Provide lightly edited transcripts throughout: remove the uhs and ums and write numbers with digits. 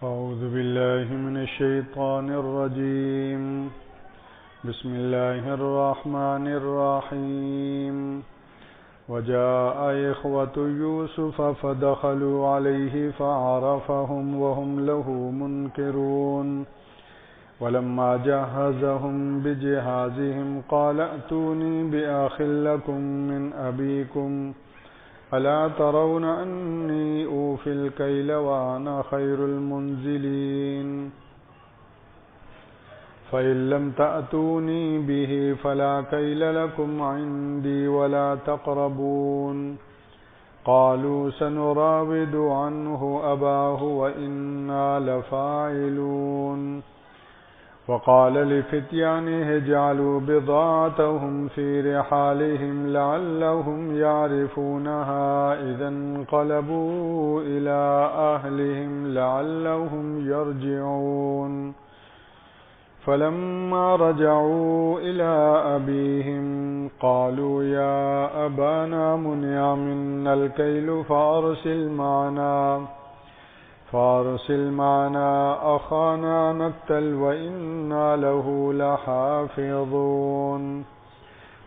أعوذ بالله من الشيطان الرجيم. بسم الله الرحمن الرحيم. وجاء إخوة يوسف فدخلوا عليه فعرفهم وهم له منكرون. ولما جهزهم بجهازهم قال ائتوني بأخ لكم من أبيكم ألا ترون أني أوفي الكيل وأنا خير المنزلين فإن لم تأتوني به فلا كيل لكم عندي ولا تقربون. قالوا سنراود عنه أباه وإنا لفاعلون. وقال لفتيانه اجعلوا بضاعتهم في رحالهم لعلهم يعرفونها إذا انقلبوا إلى أهلهم لعلهم يرجعون. فلما رجعوا إلى أبيهم قالوا يا أبانا منع منا الكيل فأرسل معنا أخانا نكتل وإنا له لحافظون.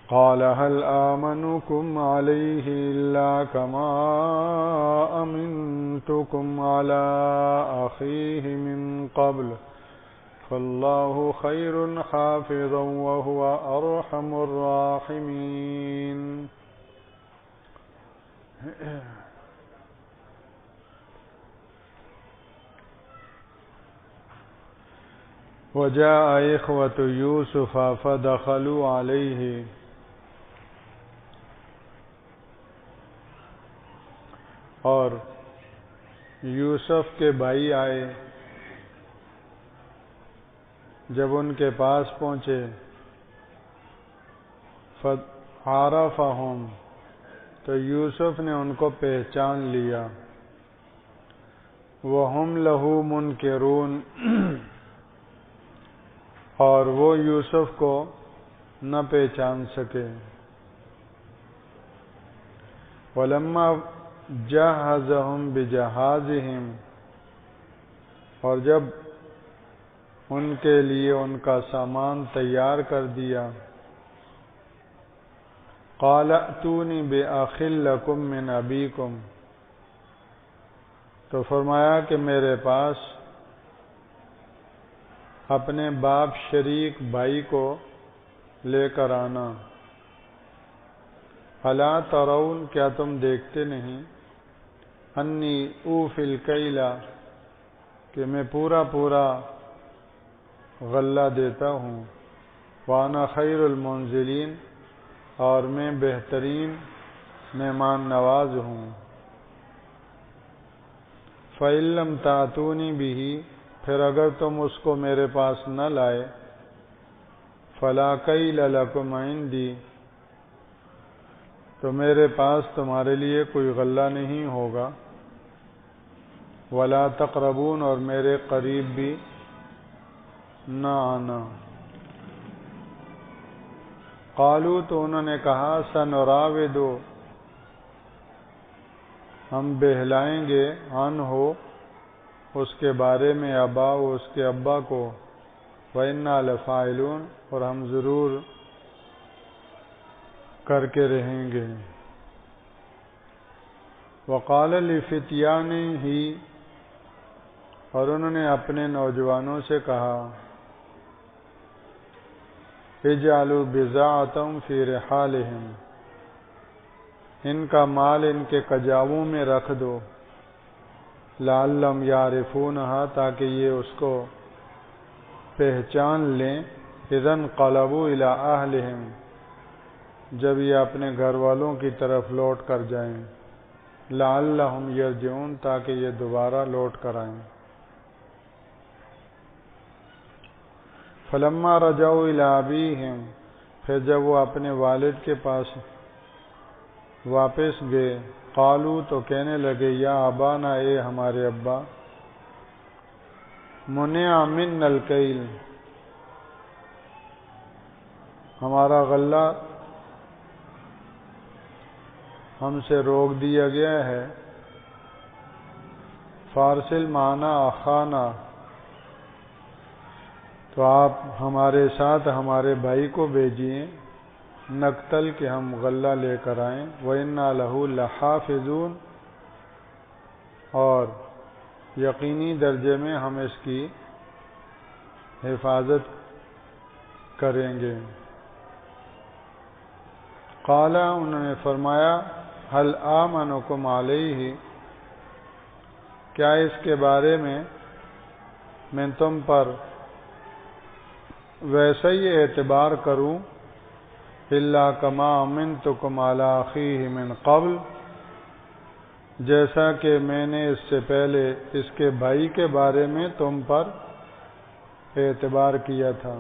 قال هل آمنكم عليه إلا كما أمنتكم على أخيه من قبل فالله خير حافظا وهو أرحم الراحمين. وجاء إخوة يوسف فدخلوا عليه. اور یوسف کے بھائی آئے. جب ان کے پاس پہنچے فعرفهم تو یوسف نے ان کو پہچان لیا. وهم له منکرون اور وہ یوسف کو نہ پہچان سکے. ولما جہزهم بجہازهم اور جب ان کے لیے ان کا سامان تیار کر دیا. قال ائتونی بأخ لکم من ابیکم تو فرمایا کہ میرے پاس اپنے باپ شریک بھائی کو لے کر آنا. الا ترون کیا تم دیکھتے نہیں انی اوفی الکیل کہ میں پورا غلہ دیتا ہوں. وانا خیر المنزلین اور میں بہترین مہمان نواز ہوں. فإن لم تأتونی بہ پھر اگر تم اس کو میرے پاس نہ لائے فلا کیل لکم عندی تو میرے پاس تمہارے لیے کوئی غلہ نہیں ہوگا. ولا تقربون اور میرے قریب بھی نہ آنا. قالوا تو انہوں نے کہا سنراود ہم بہلائیں گے عنہ اس کے بارے میں ابا اس کے ابا کو. وَإِنَّا لَفَاعِلُونَ اور ہم ضرور کر کے رہیں گے. وَقَالَ لِفِتْيَانِهِ اور انہوں نے اپنے نوجوانوں سے کہا اجعلوا بضاعتهم فی رحالهم ان کا مال ان کے کجاووں میں رکھ دو. لعلهم یعرفونها تاکہ یہ اس کو پہچان لیں. اذا انقلبوا الی اہلہم جب یہ اپنے گھر والوں کی طرف لوٹ کر جائیں. لعلهم یرجعون تاکہ یہ دوبارہ لوٹ کر آئیں. فلما رجعوا الی ابیہم پھر جب وہ اپنے والد کے پاس واپس گئے. قالوا تو کہنے لگے یا ابانا اے ہمارے ابا منع منا الکیل ہمارا غلہ ہم سے روک دیا گیا ہے. فارسل معنا اخانا، تو آپ ہمارے ساتھ ہمارے بھائی کو بھیجیے، نقتل کہ ہم غلہ لے کر آئیں، وَإِنَّا لَهُ لَحَافِظُونَ، اور یقینی درجے میں ہم اس کی حفاظت کریں گے۔ قال، انہوں نے فرمایا، هل آمنکم علیہ، کیا اس کے بارے میں تم پر ویسا ہی اعتبار کروں، الا کما امنتکم علی اخیہ من قبل، جیسا کہ میں نے اس سے پہلے اس کے بھائی کے بارے میں تم پر اعتبار کیا تھا۔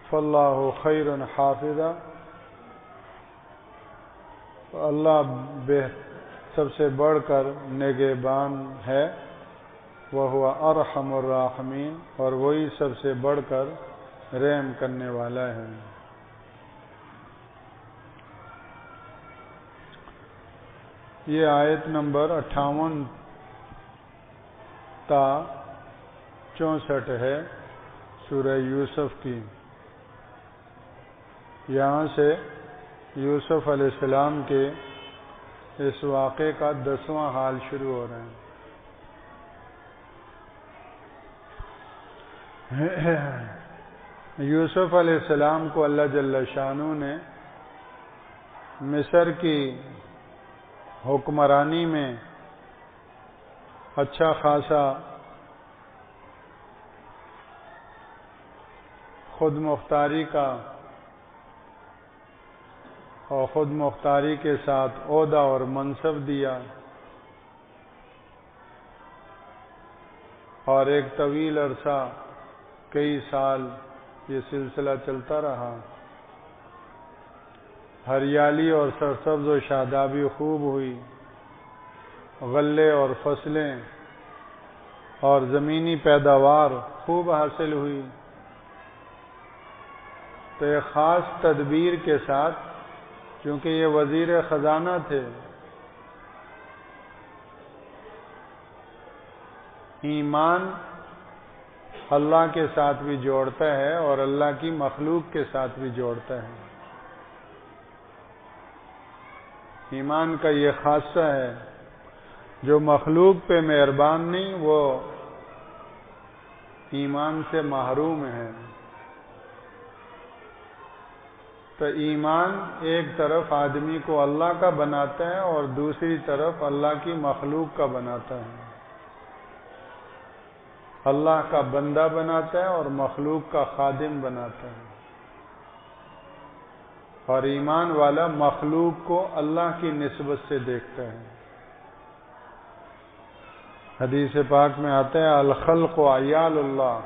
فاللہ خیر حافظا، اللہ سب سے بڑھ کر نگہبان ہے، وَهُوَ أَرْحَمُ الرَّاحِمِينَ، اور وہی سب سے بڑھ کر رحم کرنے والا ہے۔ یہ آیت نمبر 58 تا 64 ہے سورہ یوسف کی۔ یہاں سے یوسف علیہ السلام کے اس واقعے کا 10واں حال شروع ہو رہا ہے۔ یوسف علیہ السلام کو اللہ جل شانہ نے مصر کی حکمرانی میں اچھا خاصا خود مختاری کا اور خود مختاری کے ساتھ عہدہ اور منصب دیا، اور ایک طویل عرصہ کئی سال یہ سلسلہ چلتا رہا۔ ہریالی اور سرسبز و شادابی خوب ہوئی، غلے اور فصلیں اور زمینی پیداوار خوب حاصل ہوئی۔ تو ایک خاص تدبیر کے ساتھ، کیونکہ یہ وزیر خزانہ تھے، ایمان اللہ کے ساتھ بھی جوڑتا ہے اور اللہ کی مخلوق کے ساتھ بھی جوڑتا ہے۔ ایمان کا یہ خاصہ ہے، جو مخلوق پہ مہربان نہیں وہ ایمان سے محروم ہے۔ تو ایمان ایک طرف آدمی کو اللہ کا بناتا ہے اور دوسری طرف اللہ کی مخلوق کا بناتا ہے، اللہ کا بندہ بناتا ہے اور مخلوق کا خادم بناتا ہے۔ اور ایمان والا مخلوق کو اللہ کی نسبت سے دیکھتا ہے۔ حدیث پاک میں آتا ہے، الخلق عیال اللہ،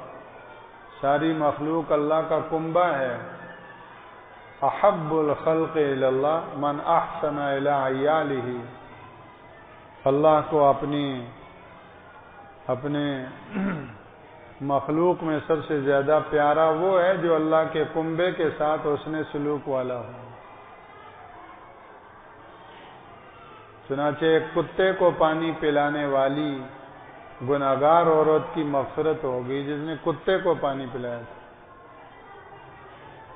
ساری مخلوق اللہ کا کنبہ ہے۔ احب الخلق الی اللہ من احسن الی عیالہ، اللہ کو اپنے مخلوق میں سب سے زیادہ پیارا وہ ہے جو اللہ کے کنبے کے ساتھ حسن سلوک والا ہو۔ چنانچہ ایک کتے کو پانی پلانے والی گناہگار عورت کی مغفرت ہوگی جس نے کتے کو پانی پلایا تھا،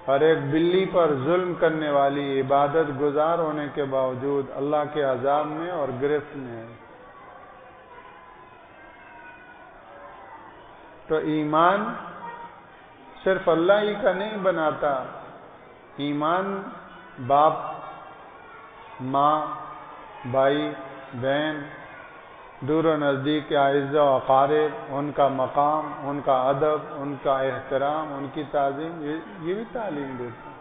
اور ایک بلی پر ظلم کرنے والی عبادت گزار ہونے کے باوجود اللہ کے عذاب میں اور گرفت میں ہے۔ تو ایمان صرف اللہ ہی کا نہیں بناتا، ایمان باپ، ماں، بھائی، بہن، دور و نزدیک کے اعزاء و اقارب، ان کا مقام، ان کا ادب، ان کا احترام، ان کی تعظیم، یہ بھی تعلیم دیتا ہے۔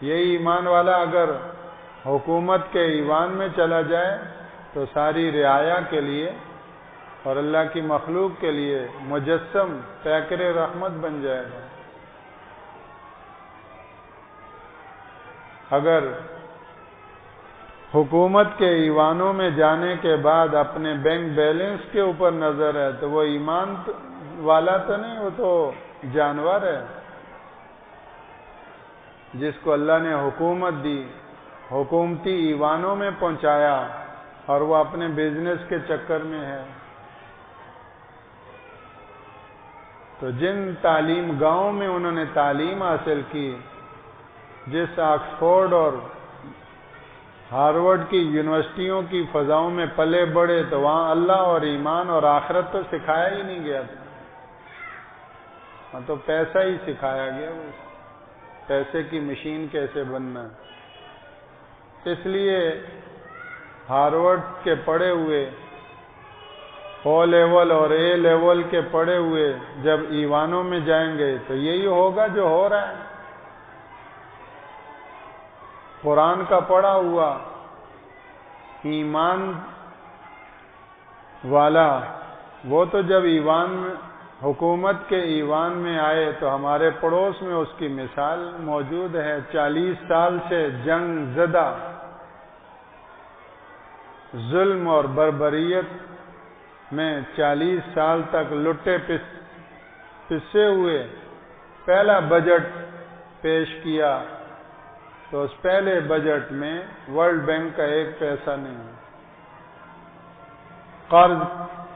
یہی ایمان والا اگر حکومت کے ایوان میں چلا جائے تو ساری رعایا کے لیے اور اللہ کی مخلوق کے لیے مجسم پیکر رحمت بن جائے گا۔ اگر حکومت کے ایوانوں میں جانے کے بعد اپنے بینک بیلنس کے اوپر نظر ہے تو وہ ایمان والا تو نہیں، وہ تو جانور ہے۔ جس کو اللہ نے حکومت دی، حکومتی ایوانوں میں پہنچایا، اور وہ اپنے بزنس کے چکر میں ہے. تو جن تعلیم گاؤں میں انہوں نے تعلیم حاصل کی، جس آکسفورڈ اور ہارورڈ کی یونیورسٹیوں کی فضاؤں میں پلے بڑھے، تو وہاں اللہ اور ایمان اور آخرت تو سکھایا ہی نہیں گیا تھا، وہاں تو پیسہ ہی سکھایا گیا، پیسے کی مشین کیسے بننا. اس لیے ہارورڈ کے پڑھے ہوئے، او لیول اور اے لیول کے پڑھے ہوئے جب ایوانوں میں جائیں گے تو یہی ہوگا جو ہو رہا ہے. قرآن کا پڑھا ہوا ایمان والا وہ تو جب ایوان میں، حکومت کے ایوان میں آئے تو ہمارے پڑوس میں اس کی مثال موجود ہے. 40 سال سے جنگ زدہ، ظلم اور بربریت میں 40 سال تک لٹے پسے ہوئے پہلا بجٹ پیش کیا، تو اس پہلے بجٹ میں ورلڈ بینک کا 1 پیسہ نہیں، قرض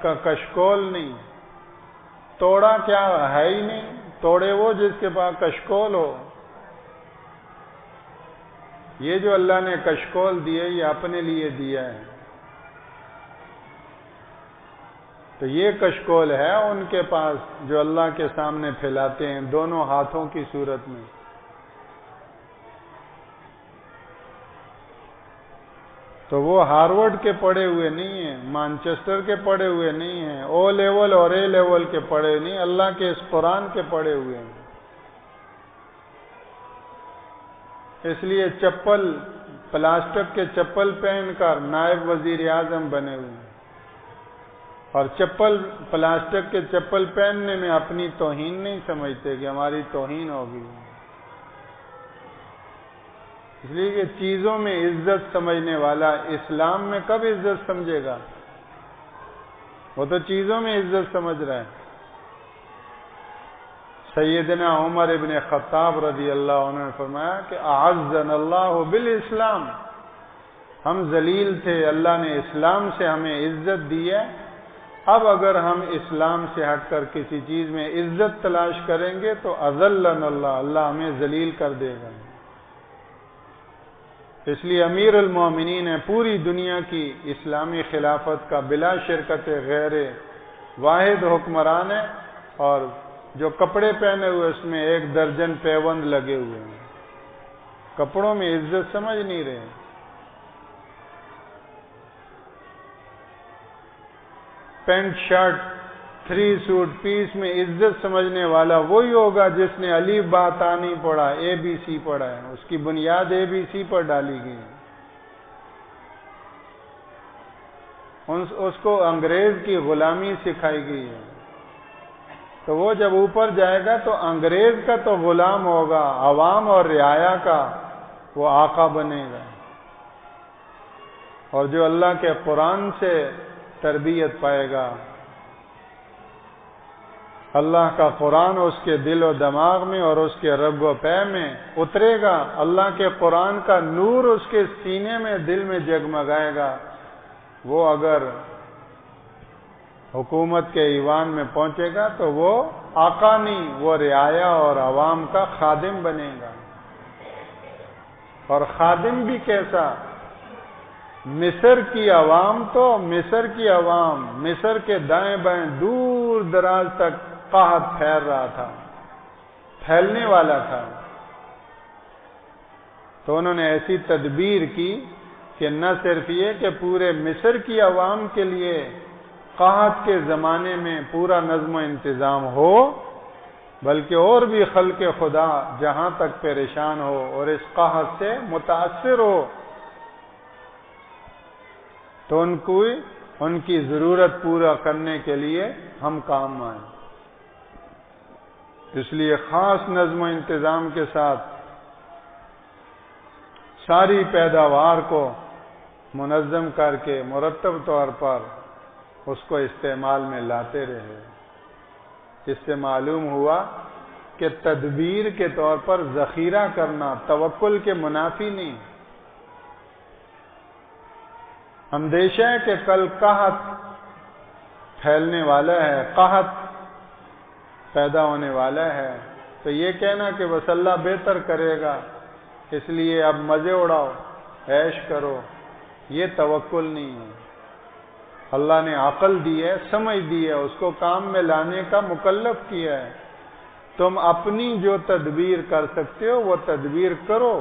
کا کشکول نہیں، توڑا کیا ہے ہی نہیں، توڑے وہ جس کے پاس کشکول ہو. یہ جو اللہ نے کشکول دیے یہ اپنے لیے دیا ہے. تو یہ کشکول ہے ان کے پاس جو اللہ کے سامنے پھیلاتے ہیں دونوں ہاتھوں کی صورت میں. تو وہ ہارورڈ کے پڑھے ہوئے نہیں ہیں، مانچسٹر کے پڑھے ہوئے نہیں ہیں، او لیول اور اے لیول کے پڑھے نہیں، اللہ کے اس قرآن کے پڑھے ہوئے ہیں. اس لیے چپل، پلاسٹک کے چپل پہن کر نائب وزیر اعظم بنے ہوئے ہیں، اور پلاسٹک کے چپل پہننے میں اپنی توہین نہیں سمجھتے کہ ہماری توہین ہوگی. اس لیے کہ چیزوں میں عزت سمجھنے والا اسلام میں کب عزت سمجھے گا؟ وہ تو چیزوں میں عزت سمجھ رہا ہے. سیدنا عمر ابن خطاب رضی اللہ عنہ نے فرمایا کہ اعزنا اللہ بالاسلام، ہم ذلیل تھے، اللہ نے اسلام سے ہمیں عزت دی ہے. اب اگر ہم اسلام سے ہٹ کر کسی چیز میں عزت تلاش کریں گے تو اذلنا اللہ، اللہ ہمیں ذلیل کر دے گا. اس لیے امیر المومنین ہے، پوری دنیا کی اسلامی خلافت کا بلا شرکت غیر واحد حکمران ہے، اور جو کپڑے پہنے ہوئے اس میں 1 درجن پیوند لگے ہوئے ہیں. کپڑوں میں عزت سمجھ نہیں رہے. پینٹ شرٹ 3 سوٹ پیس میں عزت سمجھنے والا وہی ہوگا جس نے الف با تا نہیں پڑھا، ABC پڑھا ہے. اس کی بنیاد ABC پر ڈالی گئی. اس کو انگریز کی غلامی سکھائی گئی ہے. تو وہ جب اوپر جائے گا تو انگریز کا تو غلام ہوگا، عوام اور رعایا کا وہ آقا بنے گا. اور جو اللہ کے قرآن سے تربیت پائے گا، اللہ کا قرآن اس کے دل و دماغ میں اور اس کے رگ و پے میں اترے گا، اللہ کے قرآن کا نور اس کے سینے میں دل میں جگمگائے گا، وہ اگر حکومت کے ایوان میں پہنچے گا تو وہ آقا نہیں، وہ رعایا اور عوام کا خادم بنے گا. اور خادم بھی کیسا؟ مصر کی عوام تو مصر کے دائیں بائیں دور دراز تک قحط پھیل رہا تھا، پھیلنے والا تھا. تو انہوں نے ایسی تدبیر کی کہ نہ صرف یہ کہ پورے مصر کی عوام کے لیے قحط کے زمانے میں پورا نظم و انتظام ہو، بلکہ اور بھی خلق خدا جہاں تک پریشان ہو اور اس قحط سے متاثر ہو تو ان کی ضرورت پورا کرنے کے لیے ہم کام آئیں. اس لیے خاص نظم و انتظام کے ساتھ ساری پیداوار کو منظم کر کے مرتب طور پر اس کو استعمال میں لاتے رہے. اس سے معلوم ہوا کہ تدبیر کے طور پر ذخیرہ کرنا توکل کے منافی نہیں. اندیشہ ہے کہ کل قحط پھیلنے والا ہے، قحط پیدا ہونے والا ہے، تو یہ کہنا کہ بس اللہ بہتر کرے گا اس لیے اب مزے اڑاؤ، عیش کرو، یہ توکل نہیں ہے۔ اللہ نے عقل دی ہے، سمجھ دی ہے، اس کو کام میں لانے کا مکلف کیا ہے۔ تم اپنی جو تدبیر کر سکتے ہو وہ تدبیر کرو،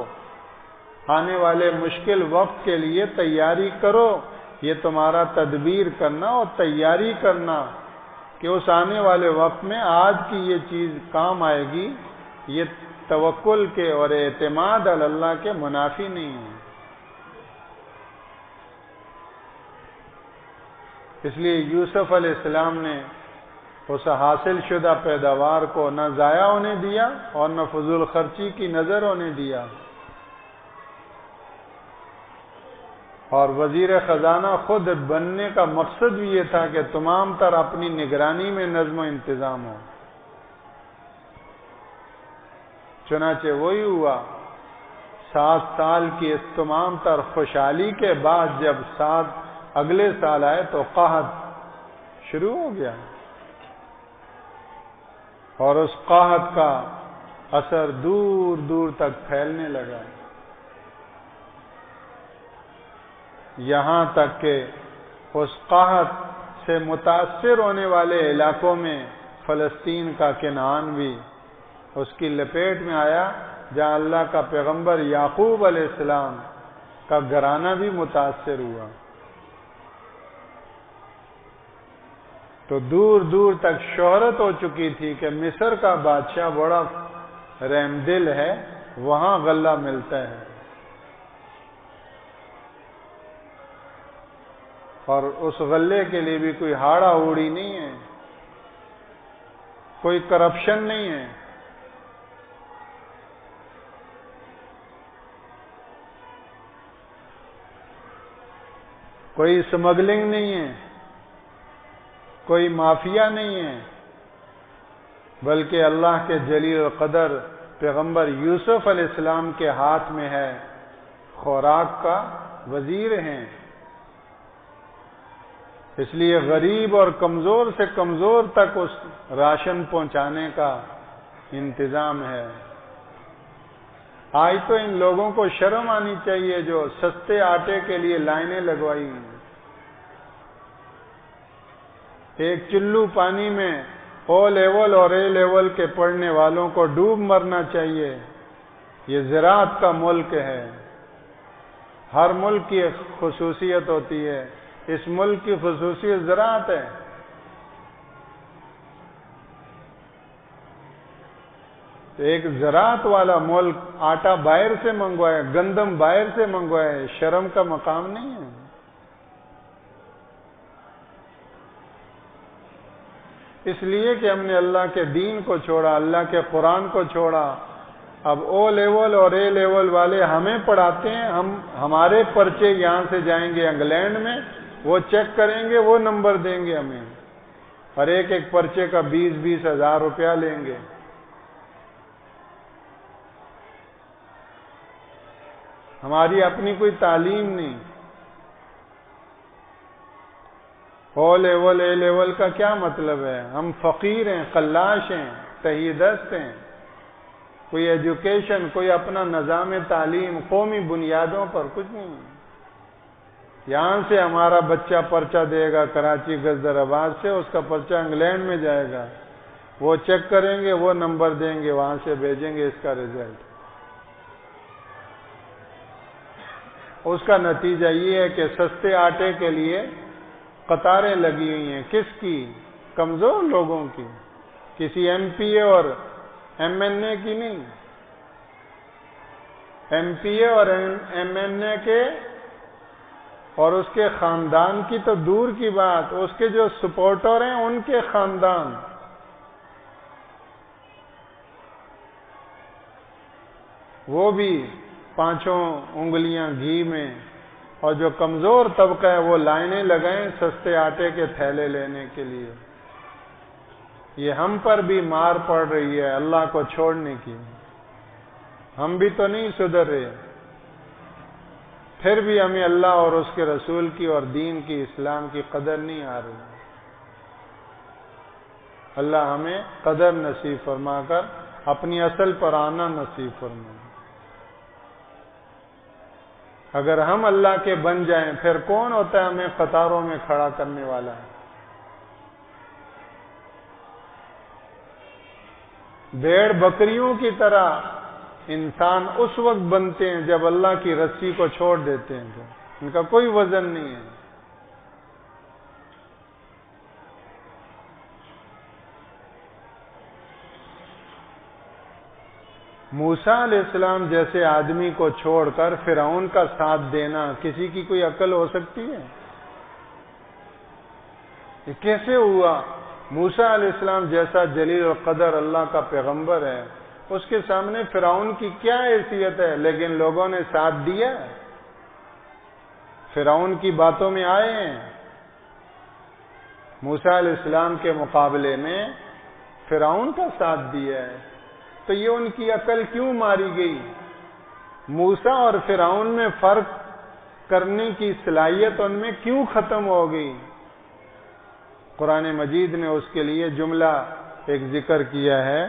آنے والے مشکل وقت کے لیے تیاری کرو۔ یہ تمہارا تدبیر کرنا اور تیاری کرنا کہ اس آنے والے وقت میں آج کی یہ چیز کام آئے گی، یہ توکل کے اور اعتماد علی اللہ کے منافی نہیں ہے۔ اس لیے یوسف علیہ السلام نے اس حاصل شدہ پیداوار کو نہ ضائع ہونے دیا اور نہ فضول خرچی کی نظر ہونے دیا، اور وزیر خزانہ خود بننے کا مقصد بھی یہ تھا کہ تمام تر اپنی نگرانی میں نظم و انتظام ہو۔ چنانچہ وہی ہوا، 7 سال کی اس تمام تر خوشحالی کے بعد جب اگلے سال آئے تو قحط شروع ہو گیا، اور اس قحط کا اثر دور دور تک پھیلنے لگا، یہاں تک کہ اس قحط سے متاثر ہونے والے علاقوں میں فلسطین کا کنعان بھی اس کی لپیٹ میں آیا، جہاں اللہ کا پیغمبر یعقوب علیہ السلام کا گھرانہ بھی متاثر ہوا۔ تو دور دور تک شہرت ہو چکی تھی کہ مصر کا بادشاہ بڑا رحم دل ہے، وہاں غلہ ملتا ہے، اور اس غلے کے لیے بھی کوئی ہاڑا اوڑی نہیں ہے، کوئی کرپشن نہیں ہے۔ کوئی اسمگلنگ نہیں ہے، کوئی مافیا نہیں ہے، بلکہ اللہ کے جلیل القدر پیغمبر یوسف علیہ السلام کے ہاتھ میں ہے، خوراک کا وزیر ہیں۔ اس لیے غریب اور کمزور سے کمزور تک اس راشن پہنچانے کا انتظام ہے۔ آج تو ان لوگوں کو شرم آنی چاہیے جو سستے آٹے کے لیے لائنیں لگوائی ہیں۔ ایک چلو پانی میں او لیول اور اے لیول کے پڑھنے والوں کو ڈوب مرنا چاہیے۔ یہ زراعت کا ملک ہے، ہر ملک کی ایک خصوصیت ہوتی ہے، اس ملک کی خصوصیت زراعت ہے۔ ایک زراعت والا ملک آٹا باہر سے منگوائے، گندم باہر سے منگوائے، شرم کا مقام نہیں ہے۔ اس لیے کہ ہم نے اللہ کے دین کو چھوڑا، اللہ کے قرآن کو چھوڑا۔ اب او لیول اور اے لیول والے ہمیں پڑھاتے ہیں، ہمارے پرچے یہاں سے جائیں گے انگلینڈ میں، وہ چیک کریں گے، وہ نمبر دیں گے ہمیں، اور ایک ایک پرچے کا 20-20 ہزار روپیہ لیں گے۔ ہماری اپنی کوئی تعلیم نہیں۔ او لیول اے لیول کا کیا مطلب ہے؟ ہم فقیر ہیں، قلاش ہیں، تہی دست ہیں، کوئی ایجوکیشن، کوئی اپنا نظام تعلیم قومی بنیادوں پر کچھ نہیں۔ یہاں سے ہمارا بچہ پرچہ دے گا کراچی گزر آباد سے، اس کا پرچہ انگلینڈ میں جائے گا، وہ چیک کریں گے، وہ نمبر دیں گے، وہاں سے بھیجیں گے اس کا رزلٹ۔ اس کا نتیجہ یہ ہے کہ سستے آٹے کے لیے قطاریں لگی ہوئی ہیں۔ کس کی؟ کمزور لوگوں کی، کسی ایم پی اے اور ایم این اے کی نہیں۔ ایم پی اے اور ایم این اے کے اور اس کے خاندان کی تو دور کی بات، اس کے جو سپورٹر ہیں ان کے خاندان۔ وہ بھی 5 انگلیاں گھی میں، اور جو کمزور طبقہ ہے وہ لائنیں لگائیں سستے آٹے کے تھیلے لینے کے لیے۔ یہ ہم پر بھی مار پڑ رہی ہے اللہ کو چھوڑنے کی، ہم بھی تو نہیں سدھر رہے۔ پھر بھی ہمیں اللہ اور اس کے رسول کی اور دین کی، اسلام کی قدر نہیں آ رہی۔ اللہ ہمیں قدر نصیب فرما کر اپنی اصل پر آنا نصیب فرما۔ اگر ہم اللہ کے بن جائیں پھر کون ہوتا ہے ہمیں قطاروں میں کھڑا کرنے والا ہے؟ بھیڑ بکریوں کی طرح انسان اس وقت بنتے ہیں جب اللہ کی رسی کو چھوڑ دیتے ہیں، تو ان کا کوئی وزن نہیں ہے۔ موسیٰ علیہ السلام جیسے آدمی کو چھوڑ کر فرعون کا ساتھ دینا کسی کی کوئی عقل ہو سکتی ہے؟ یہ کیسے ہوا؟ موسیٰ علیہ السلام جیسا جلیل القدر اللہ کا پیغمبر ہے، اس کے سامنے فرعون کی کیا حیثیت ہے، لیکن لوگوں نے ساتھ دیا، فرعون کی باتوں میں آئے ہیں۔ موسیٰ علیہ السلام کے مقابلے میں فرعون کا ساتھ دیا ہے، تو یہ ان کی عقل کیوں ماری گئی؟ موسیٰ اور فرعون میں فرق کرنے کی صلاحیت ان میں کیوں ختم ہو گئی؟ قرآن مجید نے اس کے لیے جملہ ایک ذکر کیا ہے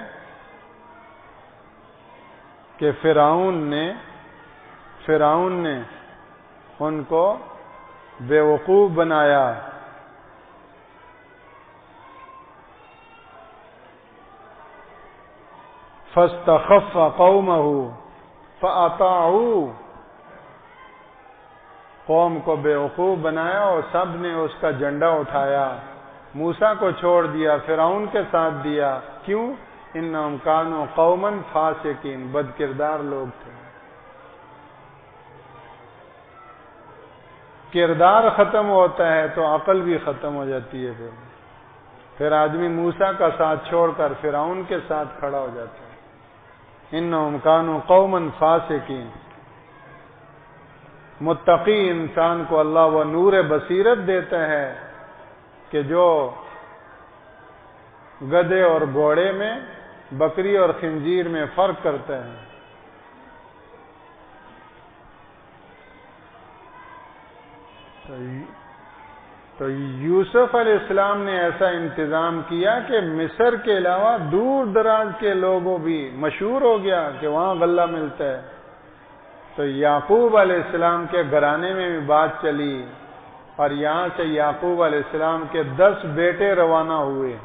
کہ فرعون نے ان کو بیوقوف بنایا، فاستخف قومه فاطاعوه، قوم کو بیوقوف بنایا اور سب نے اس کا جھنڈا اٹھایا، موسیٰ کو چھوڑ دیا، فرعون کے ساتھ دیا۔ کیوں؟ انہم کانوا قوما فاسقین، بد کردار لوگ تھے۔ کردار ختم ہوتا ہے تو عقل بھی ختم ہو جاتی ہے، پھر آدمی موسیٰ کا ساتھ چھوڑ کر فرعون کے ساتھ کھڑا ہو جاتا ہے۔ انہم کانوا قوما فاسقین۔ متقی انسان کو اللہ وہ نور بصیرت دیتا ہے کہ جو گدھے اور گھوڑے میں، بکری اور خنزیر میں فرق کرتا ہے۔ تو یوسف علیہ السلام نے ایسا انتظام کیا کہ مصر کے علاوہ دور دراز کے لوگوں بھی مشہور ہو گیا کہ وہاں غلہ ملتا ہے۔ تو یعقوب علیہ السلام کے گھرانے میں بھی بات چلی، اور یہاں سے یعقوب علیہ السلام کے 10 بیٹے روانہ ہوئے،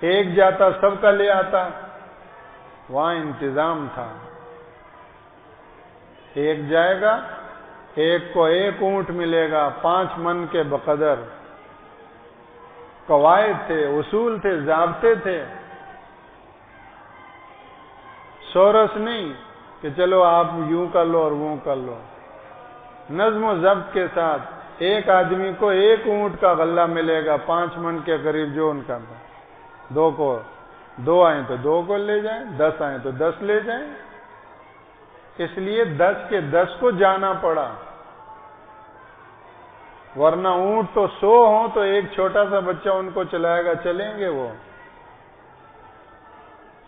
ایک جاتا سب کا لے آتا، وہاں انتظام تھا۔ ایک جائے گا، ایک کو 1 اونٹ ملے گا، 5 من کے بقدر، قواعد تھے، اصول تھے، ضابطے تھے، سورس نہیں کہ چلو آپ یوں کر لو اور وہ کر لو، نظم و ضبط کے ساتھ ایک آدمی کو 1 اونٹ کا غلہ ملے گا، 5 من کے قریب جو ان کا تھا، 2 آئیں تو 2 کو لے جائیں، 10 آئیں تو 10 لے جائیں، اس لیے 10 کے 10 کو جانا پڑا، ورنہ اونٹ تو 100 ہوں تو ایک چھوٹا سا بچہ ان کو چلائے گا، چلیں گے وہ؟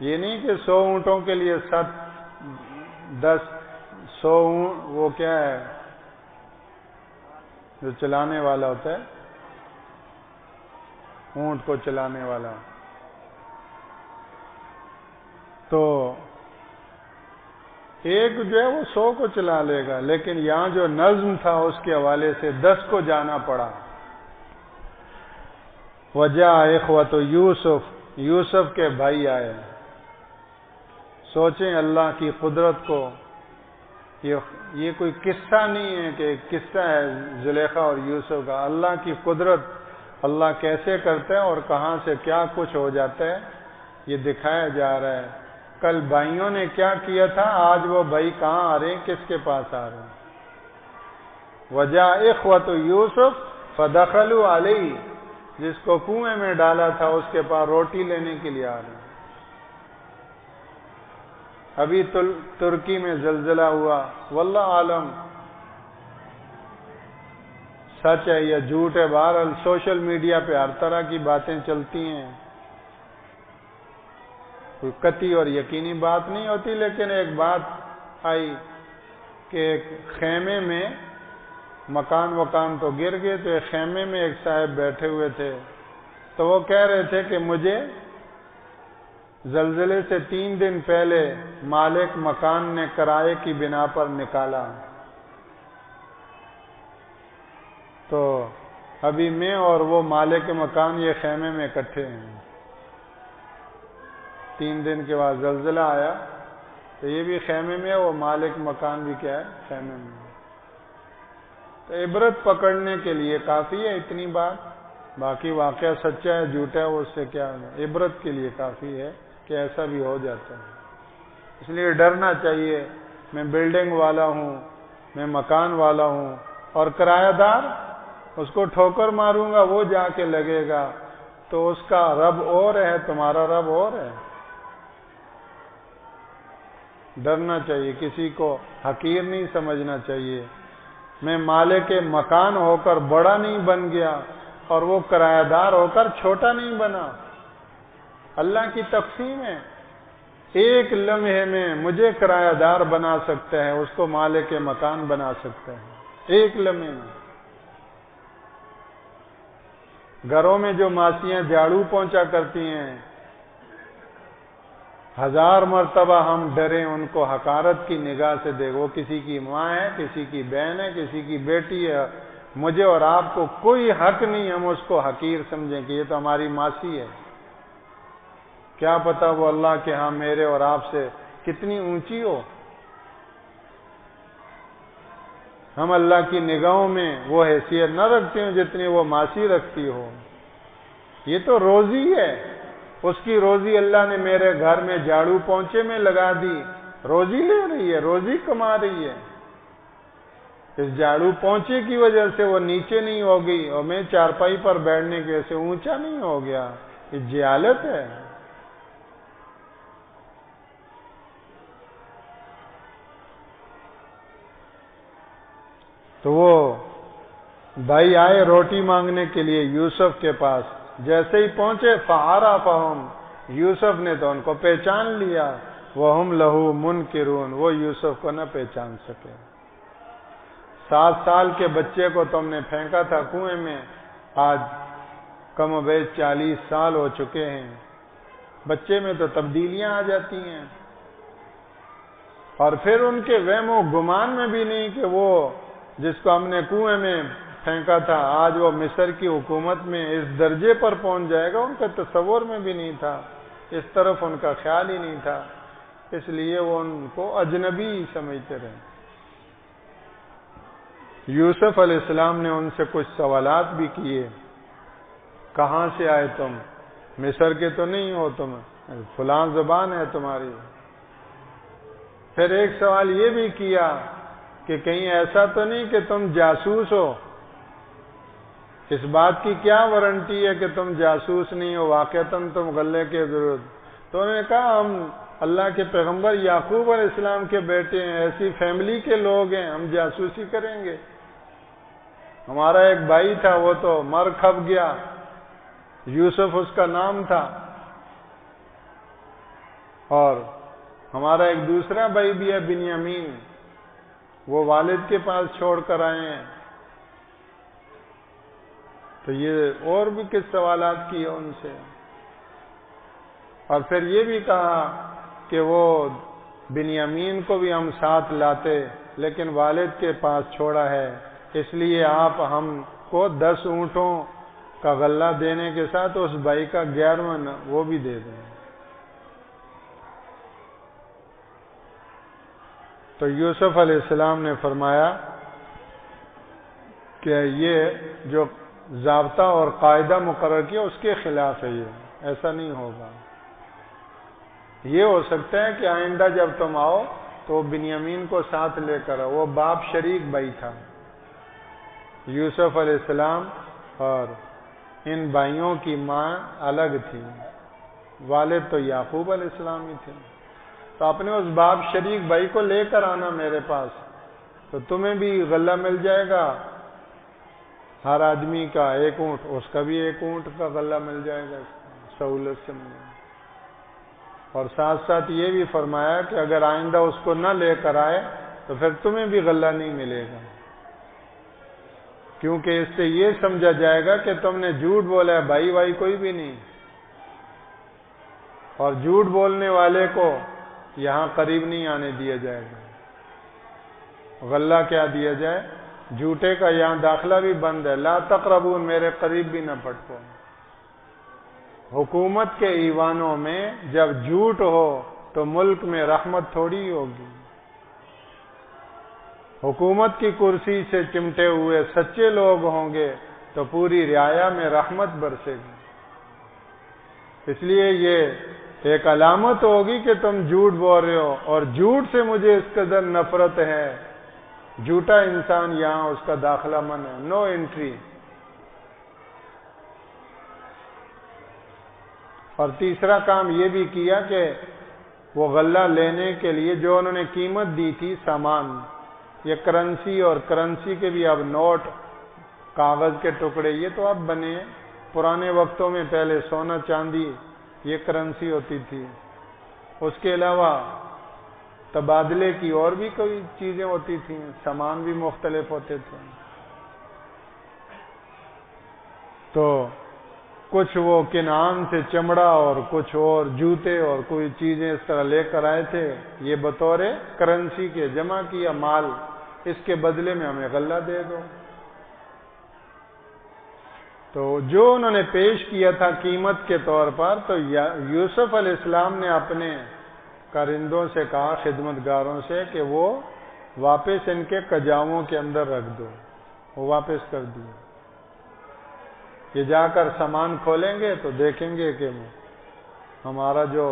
یہ نہیں کہ 100 اونٹوں کے لیے 100 وہ کیا ہے جو چلانے والا ہوتا ہے، اونٹ کو چلانے والا، تو ایک جو ہے وہ 100 کو چلا لے گا، لیکن یہاں جو نظم تھا اس کے حوالے سے 10 کو جانا پڑا۔ وجاء اخوۃ یوسف کے بھائی آئے۔ سوچیں اللہ کی قدرت کو، یہ کوئی قصہ نہیں ہے کہ ایک قصہ ہے زلیخا اور یوسف کا، اللہ کی قدرت، اللہ کیسے کرتا ہے اور کہاں سے کیا کچھ ہو جاتا ہے یہ دکھایا جا رہا ہے۔ کل بھائیوں نے کیا کیا تھا، آج وہ بھائی کہاں آ رہے ہیں، کس کے پاس آ رہے ہیں۔ وجاء اخوۃ یوسف فدخلوا علیہ، جس کو کنویں میں ڈالا تھا اس کے پاس روٹی لینے کے لیے آ رہے ہیں۔ ابھی ترکی میں زلزلہ ہوا، واللہ عالم سچ ہے یا جھوٹ ہے، بہرحال سوشل میڈیا پہ ہر طرح کی باتیں چلتی ہیں، کوئی قطعی اور یقینی بات نہیں ہوتی، لیکن ایک بات آئی کہ ایک خیمے میں مکان تو گر گئے، تو ایک خیمے میں ایک صاحب بیٹھے ہوئے تھے، تو وہ کہہ رہے تھے کہ مجھے زلزلے سے 3 دن پہلے مالک مکان نے کرائے کی بنا پر نکالا، تو ابھی میں اور وہ مالک مکان یہ خیمے میں اکٹھے ہیں۔ 3 دن کے بعد زلزلہ آیا تو یہ بھی خیمے میں، وہ مالک مکان بھی کیا ہے، خیمے میں۔ تو عبرت پکڑنے کے لیے کافی ہے اتنی بات، باقی واقعہ سچا ہے جھوٹا ہے وہ اس سے کیا ہے، عبرت کے لیے کافی ہے کہ ایسا بھی ہو جاتا ہے۔ اس لیے ڈرنا چاہیے، میں بلڈنگ والا ہوں، میں مکان والا ہوں، اور کرایہ دار اس کو ٹھوکر ماروں گا وہ جا کے لگے گا، تو اس کا رب اور ہے، تمہارا رب اور ہے۔ ڈرنا چاہیے، کسی کو حقیر نہیں سمجھنا چاہیے۔ میں مالک مکان ہو کر بڑا نہیں بن گیا اور وہ کرایہ دار ہو کر چھوٹا نہیں بنا۔ اللہ کی تقسیم ہے، ایک لمحے میں مجھے کرایہ دار بنا سکتا ہے، اس کو مالک مکان بنا سکتا ہے، ایک لمحے میں۔ گھروں میں جو ماسیاں جھاڑو پہنچا کرتی ہیں، 1000 مرتبہ ہم ڈریں ان کو حقارت کی نگاہ سے دیکھ، وہ کسی کی ماں ہے، کسی کی بہن ہے، کسی کی بیٹی ہے، مجھے اور آپ کو کوئی حق نہیں ہم اس کو حقیر سمجھیں کہ یہ تو ہماری ماسی ہے۔ کیا پتہ وہ اللہ کے ہاں میرے اور آپ سے کتنی اونچی ہو۔ ہم اللہ کی نگاہوں میں وہ حیثیت نہ رکھتے ہیں جتنی وہ ماسی رکھتی ہو۔ یہ تو روزی ہے، اس کی روزی اللہ نے میرے گھر میں جھاڑو پونچھے میں لگا دی، روزی لے رہی ہے، روزی کما رہی ہے۔ اس جھاڑو پونچھے کی وجہ سے وہ نیچے نہیں ہو گئی اور میں چارپائی پر بیٹھنے کی وجہ سے اونچا نہیں ہو گیا، یہ جہالت ہے۔ تو وہ بھائی آئے روٹی مانگنے کے لیے یوسف کے پاس، جیسے ہی پہنچے فعرفہم، یوسف نے تو ان کو پہچان لیا، وہم لہو منکرون، وہ یوسف کو نہ پہچان سکے۔ 7 سال کے بچے کو تم نے پھینکا تھا کنویں میں، آج کم و بیش 40 سال ہو چکے ہیں، بچے میں تو تبدیلیاں آ جاتی ہیں۔ اور پھر ان کے وہم و گمان میں بھی نہیں کہ وہ جس کو ہم نے کنویں میں پھینکا تھا آج وہ مصر کی حکومت میں اس درجے پر پہنچ جائے گا، ان کا تصور میں بھی نہیں تھا، اس طرف ان کا خیال ہی نہیں تھا، اس لیے وہ ان کو اجنبی سمجھتے رہے۔ یوسف علیہ السلام نے ان سے کچھ سوالات بھی کیے، کہاں سے آئے تم، مصر کے تو نہیں ہو تم، فلاں زبان ہے تمہاری۔ پھر ایک سوال یہ بھی کیا کہ کہیں ایسا تو نہیں کہ تم جاسوس ہو، اس بات کی کیا وارنٹی ہے کہ تم جاسوس نہیں ہو، واقعتاً تم غلے کے ضرورت۔ تو انہوں نے کہا ہم اللہ کے پیغمبر یعقوب علیہ السلام کے بیٹے ہیں، ایسی فیملی کے لوگ ہیں، ہم جاسوسی کریں گے؟ ہمارا ایک بھائی تھا وہ تو مر کھپ گیا، یوسف اس کا نام تھا، اور ہمارا ایک دوسرا بھائی بھی ہے بنیامین، وہ والد کے پاس چھوڑ کر آئے ہیں۔ تو یہ اور بھی کچھ سوالات کیے ان سے، اور پھر یہ بھی کہا کہ وہ بنیامین کو بھی ہم ساتھ لاتے لیکن والد کے پاس چھوڑا ہے، اس لیے آپ ہم کو 10 اونٹوں کا غلہ دینے کے ساتھ اس بھائی کا 11واں وہ بھی دے دیں۔ تو یوسف علیہ السلام نے فرمایا کہ یہ جو ضابطہ اور قاعدہ مقرر کیا اس کے خلاف ہے، یہ ایسا نہیں ہوگا۔ یہ ہو سکتا ہے کہ آئندہ جب تم آؤ تو بنیامین کو ساتھ لے کر آؤ، وہ باپ شریک بھائی تھا، یوسف علیہ السلام اور ان بھائیوں کی ماں الگ تھی، والد تو یعقوب علیہ السلام ہی تھے۔ تو اپنے اس باپ شریک بھائی کو لے کر آنا میرے پاس، تو تمہیں بھی غلہ مل جائے گا، ہر آدمی کا 1 اونٹ، اس کا بھی 1 اونٹ کا غلہ مل جائے گا، سہولت سے ملے گا۔ اور ساتھ ساتھ یہ بھی فرمایا کہ اگر آئندہ اس کو نہ لے کر آئے تو پھر تمہیں بھی غلہ نہیں ملے گا، کیونکہ اس سے یہ سمجھا جائے گا کہ تم نے جھوٹ بولا ہے، بھائی بھائی کوئی بھی نہیں، اور جھوٹ بولنے والے کو یہاں قریب نہیں آنے دیا جائے گا۔ غلہ کیا دیا جائے؟ جھوٹے کا یہاں داخلہ بھی بند ہے، لا تقربون، میرے قریب بھی نہ پٹکو۔ حکومت کے ایوانوں میں جب جھوٹ ہو تو ملک میں رحمت تھوڑی ہوگی۔ حکومت کی کرسی سے چمٹے ہوئے سچے لوگ ہوں گے تو پوری رعایا میں رحمت برسے گی۔ اس لیے یہ ایک علامت ہوگی کہ تم جھوٹ بول رہے ہو، اور جھوٹ سے مجھے اس قدر نفرت ہے، جھوٹا انسان یہاں اس کا داخلہ من ہے، نو انٹری۔ اور تیسرا کام یہ بھی کیا کہ وہ غلہ لینے کے لیے جو انہوں نے قیمت دی تھی سامان، یہ کرنسی، اور کرنسی کے بھی اب نوٹ، کاغذ کے ٹکڑے، یہ تو اب بنے ہیں۔ پرانے وقتوں میں پہلے سونا چاندی یہ کرنسی ہوتی تھی، اس کے علاوہ تبادلے کی اور بھی کوئی چیزیں ہوتی تھیں، سامان بھی مختلف ہوتے تھے۔ تو کچھ وہ کنعان سے چمڑا اور کچھ اور جوتے اور کوئی چیزیں اس طرح لے کر آئے تھے، یہ بطور کرنسی کے جمع کیا مال، اس کے بدلے میں ہمیں غلہ دے دو۔ تو جو انہوں نے پیش کیا تھا قیمت کے طور پر، تو یوسف علیہ السلام نے اپنے کارندوں سے کہا، خدمتگاروں سے، کہ وہ واپس ان کے کجاووں کے اندر رکھ دو۔ وہ واپس کر دیا۔ یہ جا کر سامان کھولیں گے تو دیکھیں گے کہ ہمارا جو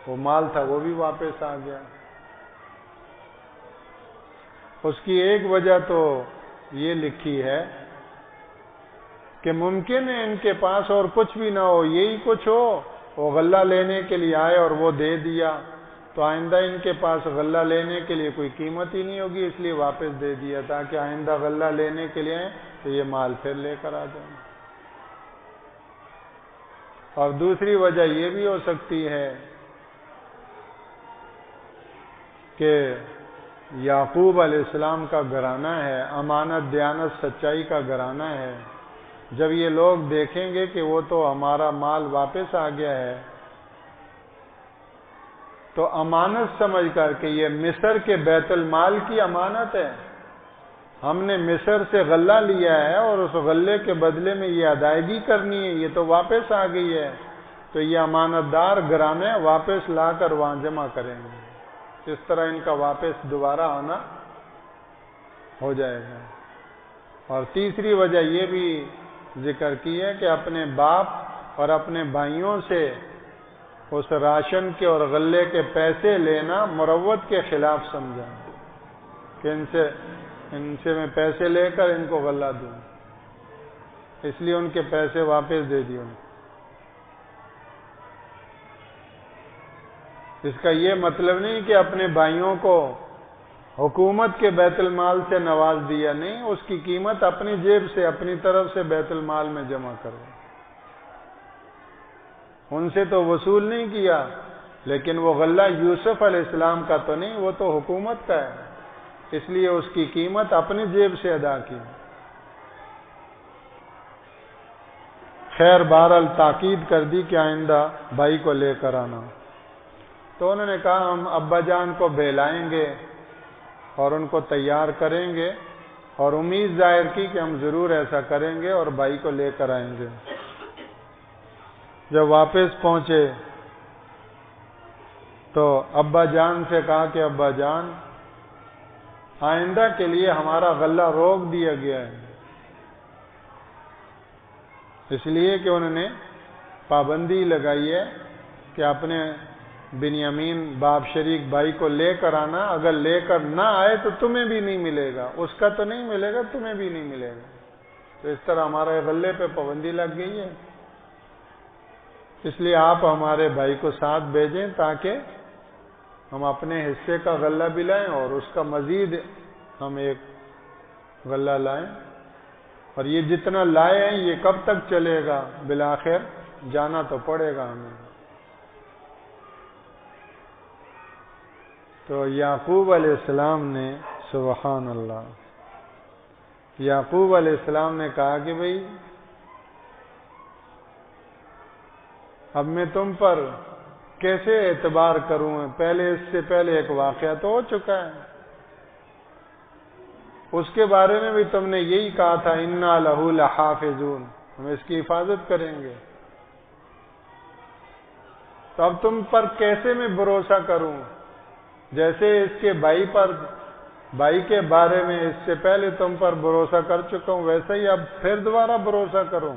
وہ مال تھا وہ بھی واپس آ گیا۔ اس کی ایک وجہ تو یہ لکھی ہے کہ ممکن ہے ان کے پاس اور کچھ بھی نہ ہو، یہی کچھ ہو، وہ غلہ لینے کے لیے آئے اور وہ دے دیا، تو آئندہ ان کے پاس غلہ لینے کے لیے کوئی قیمت ہی نہیں ہوگی، اس لیے واپس دے دیا تاکہ آئندہ غلہ لینے کے لیے آئیں تو یہ مال پھر لے کر آ جائیں۔ اور دوسری وجہ یہ بھی ہو سکتی ہے کہ یعقوب علیہ السلام کا گھرانہ ہے، امانت، دیانت، سچائی کا گھرانہ ہے۔ جب یہ لوگ دیکھیں گے کہ وہ تو ہمارا مال واپس آ گیا ہے، تو امانت سمجھ کر کہ یہ مصر کے بیت المال کی امانت ہے، ہم نے مصر سے غلہ لیا ہے اور اس غلے کے بدلے میں یہ ادائیگی کرنی ہے، یہ تو واپس آ گئی ہے، تو یہ امانت دار گھرانے واپس لا کر وہاں جمع کریں گے، اس طرح ان کا واپس دوبارہ آنا ہو جائے گا۔ اور تیسری وجہ یہ بھی ذکر کی ہے کہ اپنے باپ اور اپنے بھائیوں سے اس راشن کے اور غلے کے پیسے لینا مروت کے خلاف سمجھا کہ ان سے میں پیسے لے کر ان کو غلہ دوں، اس لیے ان کے پیسے واپس دے دیے۔ اس کا یہ مطلب نہیں کہ اپنے بھائیوں کو حکومت کے بیت المال سے نواز دیا، نہیں، اس کی قیمت اپنی جیب سے، اپنی طرف سے بیت المال میں جمع کرو، ان سے تو وصول نہیں کیا، لیکن وہ غلہ یوسف علیہ السلام کا تو نہیں، وہ تو حکومت کا ہے، اس لیے اس کی قیمت اپنی جیب سے ادا کی۔ خیر بہرحال تاکید کر دی کہ آئندہ بھائی کو لے کر آنا۔ تو انہوں نے کہا ہم ابا جان کو بہلائیں گے اور ان کو تیار کریں گے، اور امید ظاہر کی کہ ہم ضرور ایسا کریں گے اور بھائی کو لے کر آئیں گے۔ جب واپس پہنچے تو ابا جان سے کہا کہ ابا جان، آئندہ کے لیے ہمارا غلہ روک دیا گیا ہے، اس لیے کہ انہوں نے پابندی لگائی ہے کہ اپنے بنیامین باپ شریک بھائی کو لے کر آنا، اگر لے کر نہ آئے تو تمہیں بھی نہیں ملے گا، اس کا تو نہیں ملے گا، تمہیں بھی نہیں ملے گا۔ تو اس طرح ہمارے غلے پہ پابندی لگ گئی ہے، اس لیے آپ ہمارے بھائی کو ساتھ بھیجیں تاکہ ہم اپنے حصے کا غلہ بھی لائیں اور اس کا مزید ہم ایک غلہ لائیں، اور یہ جتنا لائے ہیں یہ کب تک چلے گا، بالآخر جانا تو پڑے گا ہمیں۔ تو یعقوب علیہ السلام نے سبحان اللہ، یعقوب علیہ السلام نے کہا کہ بھئی اب میں تم پر کیسے اعتبار کروں؟ پہلے اس سے پہلے ایک واقعہ تو ہو چکا ہے، اس کے بارے میں بھی تم نے یہی کہا تھا انا لہو لحافظون، ہم اس کی حفاظت کریں گے، تو اب تم پر کیسے میں بھروسہ کروں؟ جیسے اس کے بھائی کے بارے میں اس سے پہلے تم پر بھروسہ کر چکا ہوں، ویسے ہی اب پھر دوبارہ بھروسہ کروں؟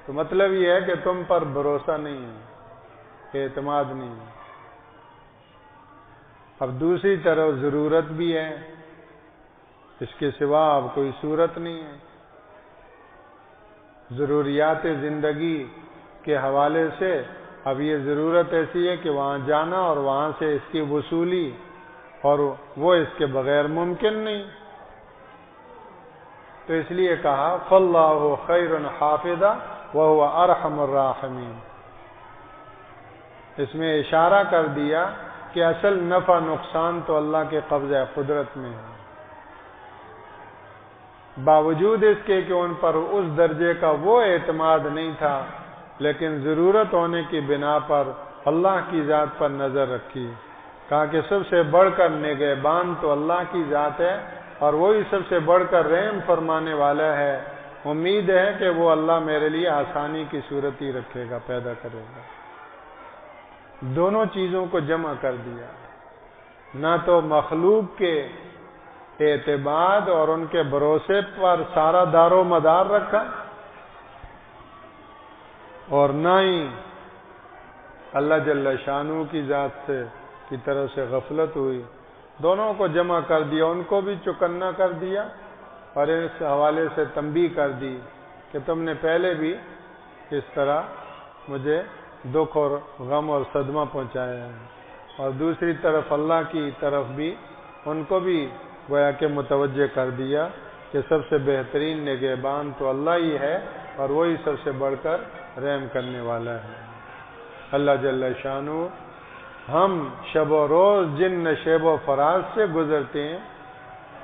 تو مطلب یہ ہے کہ تم پر بھروسہ نہیں ہے، اعتماد نہیں ہے۔ اب دوسری طرف ضرورت بھی ہے، اس کے سوا اب کوئی صورت نہیں ہے۔ ضروریات زندگی کے حوالے سے اب یہ ضرورت ایسی ہے کہ وہاں جانا اور وہاں سے اس کی وصولی، اور وہ اس کے بغیر ممکن نہیں، تو اس لیے کہا فاللہ خیر حافظا وہو ارحم الراحمین۔ اس میں اشارہ کر دیا کہ اصل نفع نقصان تو اللہ کے قبضہ قدرت میں ہے، باوجود اس کے کہ ان پر اس درجے کا وہ اعتماد نہیں تھا، لیکن ضرورت ہونے کی بنا پر اللہ کی ذات پر نظر رکھی، کہا کہ سب سے بڑھ کر نگہبان تو اللہ کی ذات ہے، اور وہی سب سے بڑھ کر رحم فرمانے والا ہے، امید ہے کہ وہ اللہ میرے لیے آسانی کی صورت ہی رکھے گا، پیدا کرے گا۔ دونوں چیزوں کو جمع کر دیا، نہ تو مخلوق کے اعتماد اور ان کے بھروسے پر سارا دار و مدار رکھا، اور نہ ہی اللہ جل شانہ کی ذات سے کی طرف سے غفلت ہوئی۔ دونوں کو جمع کر دیا، ان کو بھی چکنا کر دیا، اور اس حوالے سے تنبیہ کر دی کہ تم نے پہلے بھی اس طرح مجھے دکھ اور غم اور صدمہ پہنچایا ہے، اور دوسری طرف اللہ کی طرف بھی ان کو بھی گویا کہ متوجہ کر دیا کہ سب سے بہترین نگہبان تو اللہ ہی ہے، اور وہی سب سے بڑھ کر رحم کرنے والا ہے۔ اللہ جل شانہ ہم شب و روز جن نشیب و فراز سے گزرتے ہیں،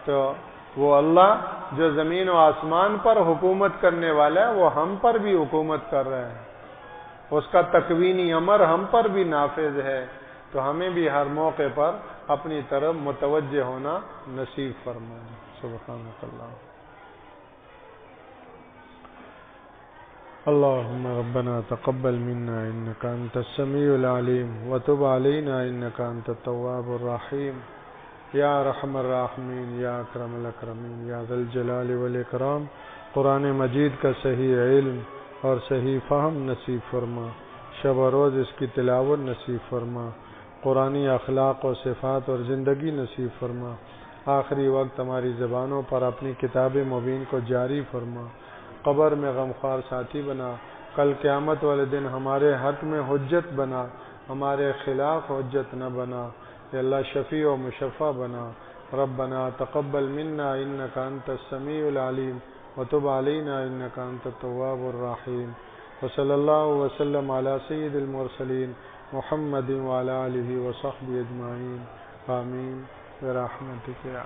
تو وہ اللہ جو زمین و آسمان پر حکومت کرنے والا ہے، وہ ہم پر بھی حکومت کر رہا ہے، اس کا تکوینی امر ہم پر بھی نافذ ہے، تو ہمیں بھی ہر موقع پر اپنی طرف متوجہ ہونا نصیب فرمائے۔ سبحانک اللہ۔ اللهم ربنا تقبل منا إنك أنت السميع العليم وتب علينا إنك أنت التواب الرحيم یا ارحم الراحمین یا اکرم الاکرمین یا ذا الجلال والإکرام۔ قرآن مجید کا صحیح علم اور صحیح فہم نصیب فرما، شب و روز اس کی تلاوت نصیب فرما، قرآنی اخلاق و صفات اور زندگی نصیب فرما، آخری وقت ہماری زبانوں پر اپنی کتاب مبین کو جاری فرما، قبر میں غمخوار ساتھی بنا، کل قیامت والے دن ہمارے حق میں حجت بنا، ہمارے خلاف حجت نہ بنا، یا اللہ شفیع و مشفع بنا۔ ربنا تقبل منا انك انت السميع العليم وتب علينا انك انت التواب الرحيم، وصلی اللہ وسلم علی سید المرسلین محمد وعلى آلہ وصحبہ اجمعین، آمین برحمتک یا